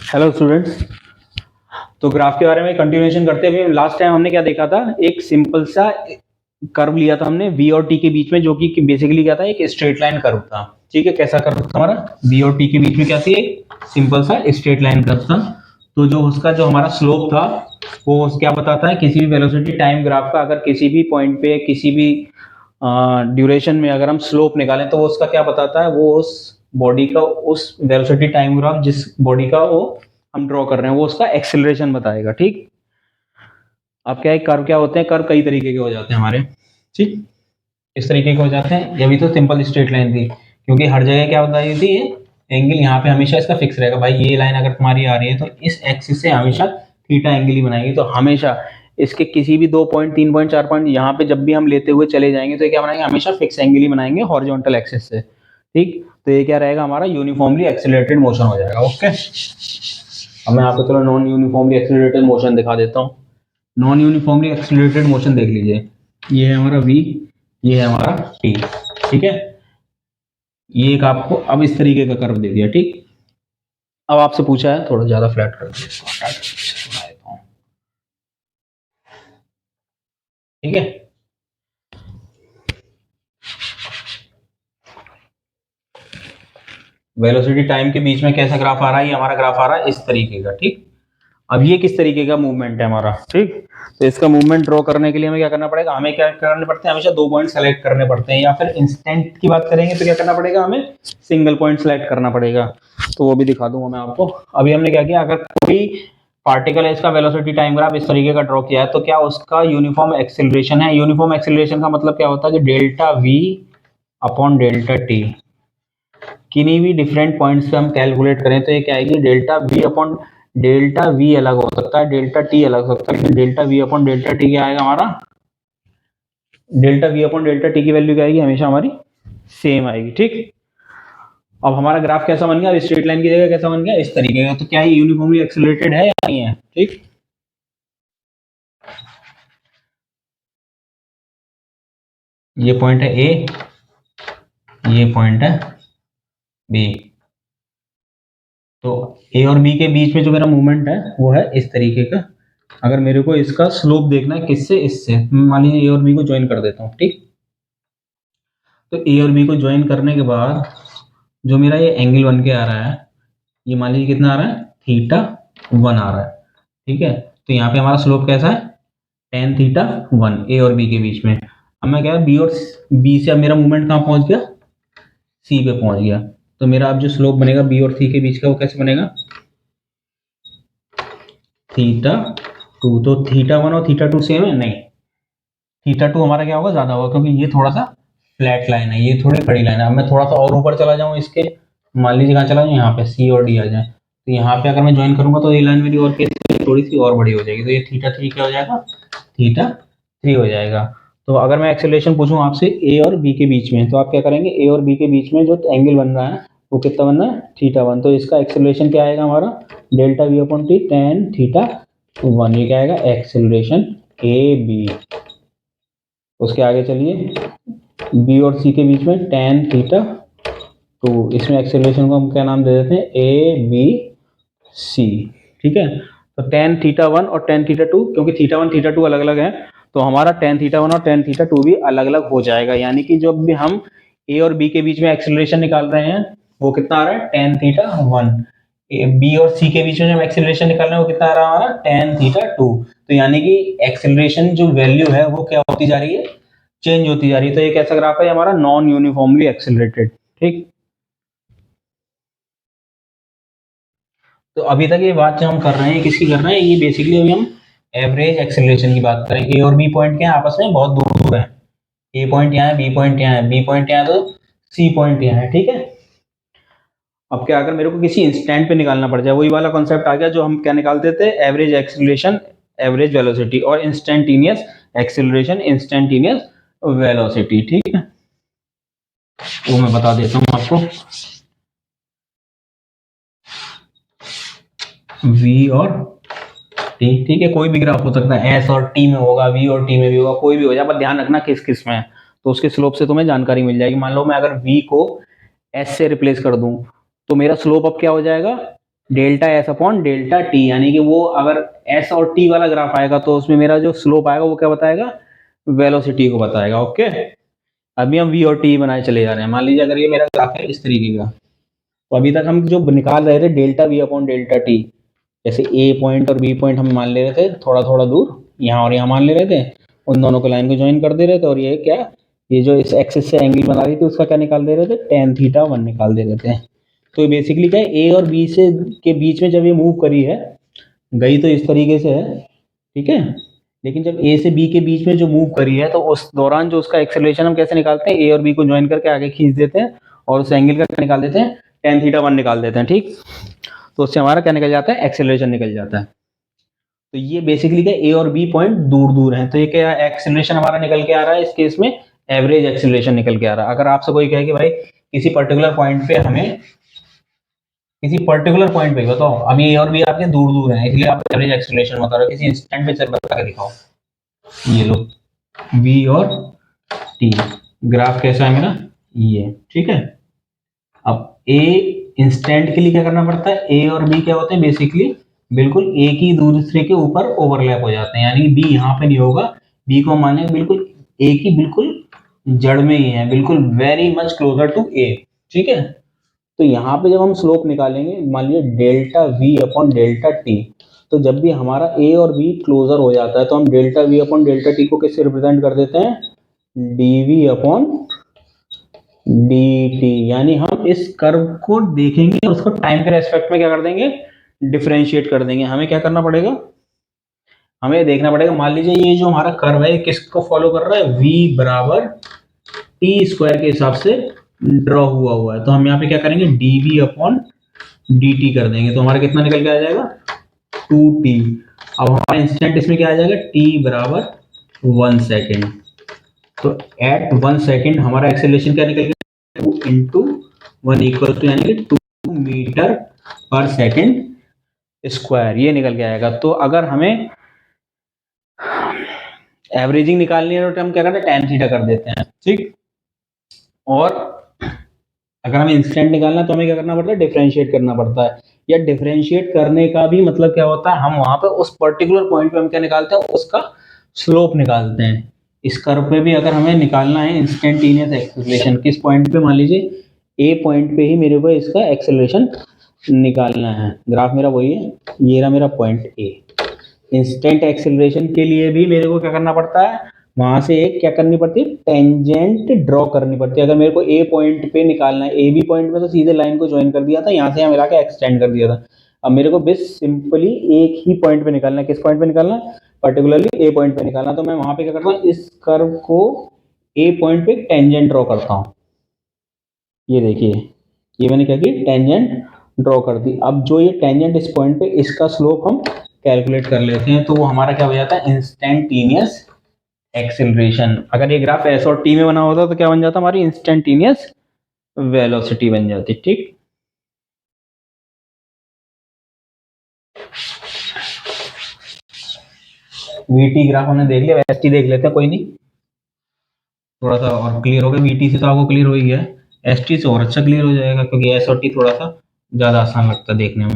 Hello students. तो graph के बारे में कंटिन्यूएशन करते हुए लास्ट टाइम हमने क्या देखा था, एक सिंपल सा कर्व लिया था हमने v और t के बीच में, जो कि बेसिकली क्या था, एक स्ट्रेट लाइन कर्व था। ठीक है, कैसा कर्व था हमारा? v और t के बीच में क्या थी? एक सिंपल सा स्ट्रेट लाइन कर्व था। तो जो उसका जो हमारा स्लोप था वो क्या बताता है, किसी भी वेलोसिटी टाइम ग्राफ का अगर किसी भी पॉइंट पे किसी भी ड्यूरेशन में अगर हम स्लोप निकालें तो वो उसका क्या बताता है, वो उस बॉडी का, उस वेलोसिटी टाइम ग्राफ जिस बॉडी का वो हम ड्रॉ कर रहे हैं वो उसका एक्सेलरेशन बताएगा। ठीक, अब क्या है, कर्व क्या होते हैं, कर्व कई तरीके के हो जाते हैं हमारे। ठीक, इस तरीके के हो जाते हैं। ये भी तो सिंपल स्ट्रेट लाइन थी, क्योंकि हर जगह क्या बताई थी, ये एंगल यहाँ पे हमेशा इसका फिक्स रहेगा। भाई ये लाइन अगर तुम्हारी आ रही है तो इस एक्सिस से हमेशा थीटा एंगल ही बनाएगी। तो हमेशा इसके किसी भी 2 पॉइंट 3 पॉइंट 4 पॉइंट यहाँ पे जब भी हम लेते हुए चले जाएंगे तो ये क्या बनाएंगे, हमेशा फिक्स एंगल ही बनाएंगे हॉरिजॉन्टल एक्सिस से। ठीक, तो ये क्या रहेगा, हमारा यूनिफॉर्मली एक्सेलरेटेड मोशन हो जाएगा। ओके, अब मैं आपको चलो नॉन यूनिफॉर्मली एक्सेलरेटेड मोशन दिखा देता हूँ। नॉन यूनिफॉर्मली एक्सेलरेटेड मोशन देख लीजिए, ये है हमारा v, ये है हमारा t। ठीक है, ये एक आपको अब इस तरीके का कर्व दे दिया। ठीक, अब आपसे पूछा है, थोड़ा ज्यादा फ्लैट कर दिया। ठीक है, वेलोसिटी टाइम के बीच में कैसा ग्राफ आ रहा है, ये हमारा ग्राफ आ रहा है इस तरीके का। ठीक, अब ये किस तरीके का मूवमेंट है हमारा। ठीक, तो इसका मूवमेंट ड्रॉ करने के लिए हमें क्या करना पड़ेगा, हमें क्या करने पड़ते हैं, हमेशा 2 पॉइंट सेलेक्ट करने पड़ते हैं, या फिर इंस्टेंट की बात करेंगे तो क्या करना पड़ेगा, हमें सिंगल पॉइंट सेलेक्ट करना पड़ेगा। तो वो भी दिखा दूंगा मैं आपको। अभी हमने क्या किया, अगर कोई पार्टिकल है, इसका वेलोसिटी टाइम ग्राफ इस तरीके का ड्रॉ किया है, तो क्या उसका यूनिफॉर्म एक्सेलरेशन है। यूनिफॉर्म एक्सेलरेशन का मतलब क्या होता है कि delta V upon delta T, किन्हीं भी डिफरेंट पॉइंट्स पे हम कैलकुलेट करें तो ये क्या आएगी, delta V upon delta we अलग हो सकता है, डेल्टा टी अलग हो सकता है, लेकिन delta V upon delta T क्या आएगा हमारा, delta V upon delta T की वैल्यू क्या आएगी, हमेशा हमारी सेम आएगी। ठीक, अब हमारा ग्राफ कैसा बन गया, स्ट्रेट लाइन की जगह कैसा बन गया, इस तरीके का। तो क्या ये यूनिफॉर्मली एक्सेलरेटेड है या नहीं है? ठीक, ये पॉइंट है ए, ये पॉइंट है बी। तो ए और बी के बीच में जो मेरा मूवमेंट है वो है इस तरीके का। अगर मेरे को इसका स्लोप देखना है किससे, इससे, मान लीजिए ए और बी को ज्वाइन कर देता हूँ। ठीक, तो ए और बी को ज्वाइन करने के बाद जो मेरा ये एंगल बन के आ रहा है, ये मान लीजिए कितना आ रहा है, थीटा 1 आ रहा है। ठीक है, तो यहाँ पे हमारा स्लोप कैसा है, टेन थीटा 1 ए और बी के बीच में। अब मैं क्या है, बी और बी से अब मेरा मूवमेंट कहाँ पहुंच गया, सी पे पहुंच गया। तो मेरा अब जो स्लोप बनेगा बी और सी के बीच का वो कैसे बनेगा, थीटा 2। तो थीटा 1 और थीटा 2 सेम है? नहीं, थीटा 2 हमारा क्या होगा, ज्यादा होगा, क्योंकि ये थोड़ा सा फ्लैट लाइन है, ये थोड़ी खड़ी लाइन है। अब मैं थोड़ा सा और ऊपर चला जाऊँ इसके, मान लीजिए कहाँ चला जाऊँ, यहाँ पे सी और डी आ जाए, तो यहाँ पे अगर मैं ज्वाइन करूंगा तो ये लाइन मेरी और कैसी, थोड़ी सी और बड़ी हो जाएगी। तो ये थीटा 3 क्या हो जाएगा, थीटा 3 हो जाएगा। तो अगर मैं एक्सेलरेशन पूछूं आपसे ए और बी के बीच में, तो आप क्या करेंगे, ए और बी के बीच में जो एंगल बन रहा है वो कितना बन रहा है, थीटा 1। तो इसका एक्सेलरेशन क्या आएगा हमारा, delta V upon T tan theta 1। ये क्या आएगा, एक्सेलरेशन ए बी। उसके आगे चलिए, बी और सी के बीच में टेन थीटा 2, इसमें एक्सेलरेशन को हम क्या नाम दे देते हैं, ए बी सी। ठीक है, तो टेन थीटा 1 और टेन थीटा 2, क्योंकि थीटा 1 थीटा 2 अलग अलग है, तो हमारा टेन थीटा 1 और टेन थीटा 2 भी अलग अलग हो जाएगा। यानी कि जब भी हम ए और बी के बीच में एक्सेलरेशन निकाल रहे हैं वो कितना आ रहा है, टेन थीटा 1। बी और सी के बीच में जब एक्सेलरेशन निकाल रहे हैं वो कितना आ रहा है हमारा, टेन थीटा 2। तो यानी कि एक्सेलरेशन जो वैल्यू है वो क्या होती जा रही है, चेंज होती जा रही है। तो ये कैसा ग्राफ है हमारा, नॉन यूनिफॉर्मली एक्सेलरेटेड। ठीक, तो अभी तक ये बात जो हम कर रहे हैं किसकी कर रहे हैं, ये बेसिकली अभी हम एवरेज एक्सेलरेशन की बात करें। ए और बी पॉइंट क्या है, आपस में बहुत दूर दूर है। ए पॉइंट यहाँ है, बी पॉइंट यहाँ है, बी पॉइंट यहाँ है, तो सी पॉइंट यहाँ है। ठीक है, अब क्या, अगर मेरे को किसी इंस्टेंट पे निकालना पड़ जाए, वही वाला कॉन्सेप्ट आ गया जो हम क्या निकालते थे, एवरेज एक्सेलरेशन एवरेज वेलोसिटी, और इंस्टेंटेनियस एक्सेलरेशन इंस्टेंटेनियस वेलोसिटी। ठीक है, वो मैं बता देता हूँ आपको। वी और टी, ठीक है, कोई भी ग्राफ हो सकता है, एस और टी में होगा, वी और टी में भी होगा, कोई भी हो जाए, पर ध्यान रखना किस किस में है, तो उसके स्लोप से तुम्हें जानकारी मिल जाएगी। मान लो मैं अगर वी को एस से रिप्लेस कर दूं तो मेरा स्लोप अब क्या हो जाएगा, delta S upon delta T, यानी कि वो अगर एस और टी वाला ग्राफ आएगा तो उसमें मेरा जो स्लोप आएगा वो क्या बताएगा, वेलोसिटी को बताएगा। ओके, अभी हम वी और टी बनाए चले जा रहे हैं। मान लीजिए अगर ये मेरा ग्राफ है इस तरीके का, तो अभी तक हम जो निकाल रहे थे delta V upon delta T, जैसे ए पॉइंट और बी पॉइंट हम मान ले रहे थे थोड़ा थोड़ा दूर, यहाँ और यहाँ मान ले रहे थे, उन दोनों को लाइन को ज्वाइन कर दे रहे थे, और ये क्या, ये जो इस एक्सिस से एंगल बना रही थी उसका क्या निकाल दे रहे थे, टेन थीटा वन निकाल दे रहे थे। तो बेसिकली क्या है, ए और बी से के बीच में जब ये मूव करी है, गई तो इस तरीके से है, ठीक है, लेकिन जब ए से बी के बीच में जो मूव करी है तो उस दौरान जो उसका एक्सेलरेशन हम कैसे निकालते हैं, ए और बी को ज्वाइन करके आगे खींच देते हैं और उस एंगल का क्या निकाल देते हैं, टेन थीटा वन निकाल देते हैं, ठीक। तो उससे हमारा क्या निकल जाता है, एक्सेलरेशन निकल जाता है। तो ये बेसिकली क्या, ए और बी पॉइंट दूर दूर हैं, तो ये क्या एक्सेलरेशन हमारा निकल के आ रहा है इस केस में, एवरेज एक्सेलरेशन निकल के आ रहा है। अगर आपसे कोई कहे कि भाई किसी पर्टिकुलर पॉइंट पे हमें, किसी पर्टिकुलर पॉइंट पे बताओ, अभी ए और बी आपके दूर दूर हैं, इसलिए आप एवरेज एक्सेलरेशन बता रहे हो, किसी इंस्टेंट पे चल बता के दिखाओ। ये लो वी और टी, ग्राफ कैसा है मेरा, ये ठीक है। अब ए इंस्टेंट के लिए क्या करना पड़ता है, ए और बी क्या होते हैं बेसिकली बिल्कुल एक ही दूसरे के ऊपर ओवरलैप हो जाते हैं, यानी बी यहाँ पे नहीं होगा, बी को माने बिल्कुल एक ही बिल्कुल जड़ में ही है, बिल्कुल वेरी मच क्लोजर टू ए, ठीक है। तो यहाँ पे जब हम स्लोप निकालेंगे, मान लीजिए delta V upon delta T, तो जब भी हमारा ए और बी क्लोजर हो जाता है तो हम delta V upon delta T को किससे रिप्रेजेंट कर देते हैं, डीवी अपॉन डी टी, यानी हम इस कर्व को देखेंगे और उसको टाइम के रेस्पेक्ट में क्या कर देंगे, डिफरेंशिएट कर देंगे। हमें क्या करना पड़ेगा, हमें देखना पड़ेगा, मान लीजिए ये जो हमारा कर्व है किसको फॉलो कर रहा है, v बराबर टी स्क्वायर के हिसाब से ड्रॉ हुआ हुआ है, तो हम यहाँ पे क्या करेंगे, dv अपॉन dt कर देंगे, तो हमारा कितना निकल के आ जाएगा, 2t। अब हमारा इंस्टेंट इसमें क्या आ जाएगा, t बराबर 1 सेकेंड, तो एट 1 सेकेंड हमारा एक्सेलरेशन क्या निकल गया, 2 इंटू 1 इक्वल टू, यानी कि 2 मीटर पर सेकेंड स्क्वायर, ये निकल के आएगा। तो अगर हमें एवरेजिंग निकालनी है तो हम क्या करते हैं, टेन थीटा कर देते हैं, ठीक। और अगर हमें इंस्टेंट निकालना है तो हमें क्या करना पड़ता है, डिफरेंशिएट करना पड़ता है, या डिफरेंशिएट करने का भी मतलब क्या होता है, हम वहां पे उस पर्टिकुलर पॉइंट पे हम क्या निकालते हैं, उसका स्लोप निकालते हैं। इस कर्व पे भी अगर हमें निकालना है इंस्टेंटेनियस एक्सेलरेशन, किस पॉइंट पे, मान लीजिए ए पॉइंट पे ही मेरे को इसका एक्सेलरेशन निकालना है, ग्राफ मेरा वही है, ये रहा मेरा पॉइंट ए। इंस्टेंट एक्सेलरेशन के लिए भी मेरे को क्या करना पड़ता है, वहां से एक क्या करनी पड़ती है, टेंजेंट ड्रॉ करनी पड़ती है। अगर मेरे को ए पॉइंट पे निकालना है, ए बी पॉइंट में तो सीधे लाइन को ज्वाइन कर दिया था, यहाँ से यहाँ मिला के एक्सटेंड कर दिया था। अब मेरे को बस सिंपली एक ही पॉइंट पे निकालना है, किस पॉइंट पे निकालना है, पर्टिकुलरली ए पॉइंट पे निकालना, तो मैं वहां पे क्या करता हूँ, इस कर्व को ए पॉइंट पे टेंजेंट ड्रॉ करता हूँ। ये देखिए, ये मैंने क्या की, टेंजेंट ड्रॉ कर दी। अब जो ये टेंजेंट इस पॉइंट पे, इसका स्लोप हम कैलकुलेट कर लेते हैं, तो वो हमारा क्या हो जाता है, इंस्टेंटेनियस एक्सेलरेशन। अगर ये ग्राफ एस और टी में बना होता तो क्या बन जाता, हमारी इंस्टेंटेनियस वेलोसिटी बन जाती, ठीक। वीटी ग्राफ हमने देख लिया, एस टी देख लेते हैं, कोई नहीं, थोड़ा सा और क्लियर हो गया। वीटी से तो आपको क्लियर हो ही गया, एस टी से और अच्छा क्लियर हो जाएगा, क्योंकि एस और टी थोड़ा सा ज्यादा आसान लगता है देखने में।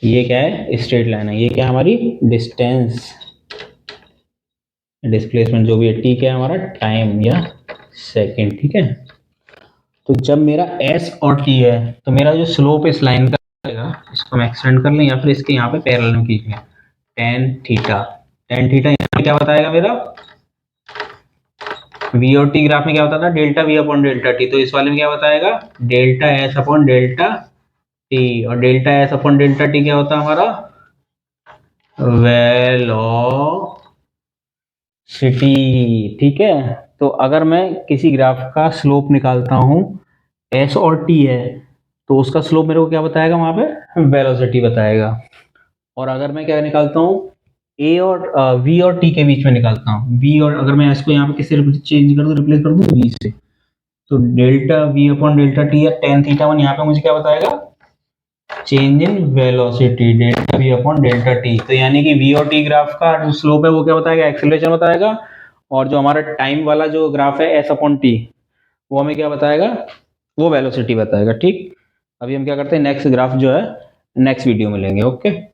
ये क्या है, स्ट्रेट लाइन है, ये क्या है, हमारी डिस्टेंस, डिस्प्लेसमेंट जो भी है, टी क्या है हमारा, टाइम या सेकेंड, ठीक है। तो जब मेरा एस और टी है तो मेरा जो स्लोप इस लाइन का आएगा, इसको हम एक्सटेंड कर लें या फिर इसके यहाँ पे पैरेलल में खींच लें, टेन थीटा। टेन थीटा यहाँ पे क्या बताएगा मेरा, वी और टी ग्राफ में क्या बताता है, delta V upon delta T, तो इस वाले में क्या बताएगा, delta S upon delta T, और delta S upon delta T क्या होता है हमारा, वेलोसिटी, ठीक है। तो अगर मैं किसी ग्राफ का स्लोप निकालता हूं, एस और टी है, तो उसका स्लोप मेरे को क्या बताएगा, वहां पे वेलोसिटी बताएगा। और अगर मैं क्या निकालता हूँ, ए और वी और टी के बीच में निकालता हूँ, वी और अगर मैं इसको यहाँ पे किससे चेंज कर दूँ, रिप्लेस कर दूँ वी से, तो delta V upon delta T या टेन थीटा वन यहाँ पे मुझे क्या बताएगा, change in velocity, delta V upon delta T. तो यानी कि वी और टी ग्राफ का जो स्लोप है वो क्या बताएगा, एक्सेलरेशन बताएगा, और जो हमारा टाइम वाला जो ग्राफ है एस अपॉन टी, वो हमें क्या बताएगा, वो वेलोसिटी बताएगा, ठीक। अभी हम क्या करते हैं, नेक्स्ट ग्राफ जो है नेक्स्ट वीडियो में लेंगे। ओके।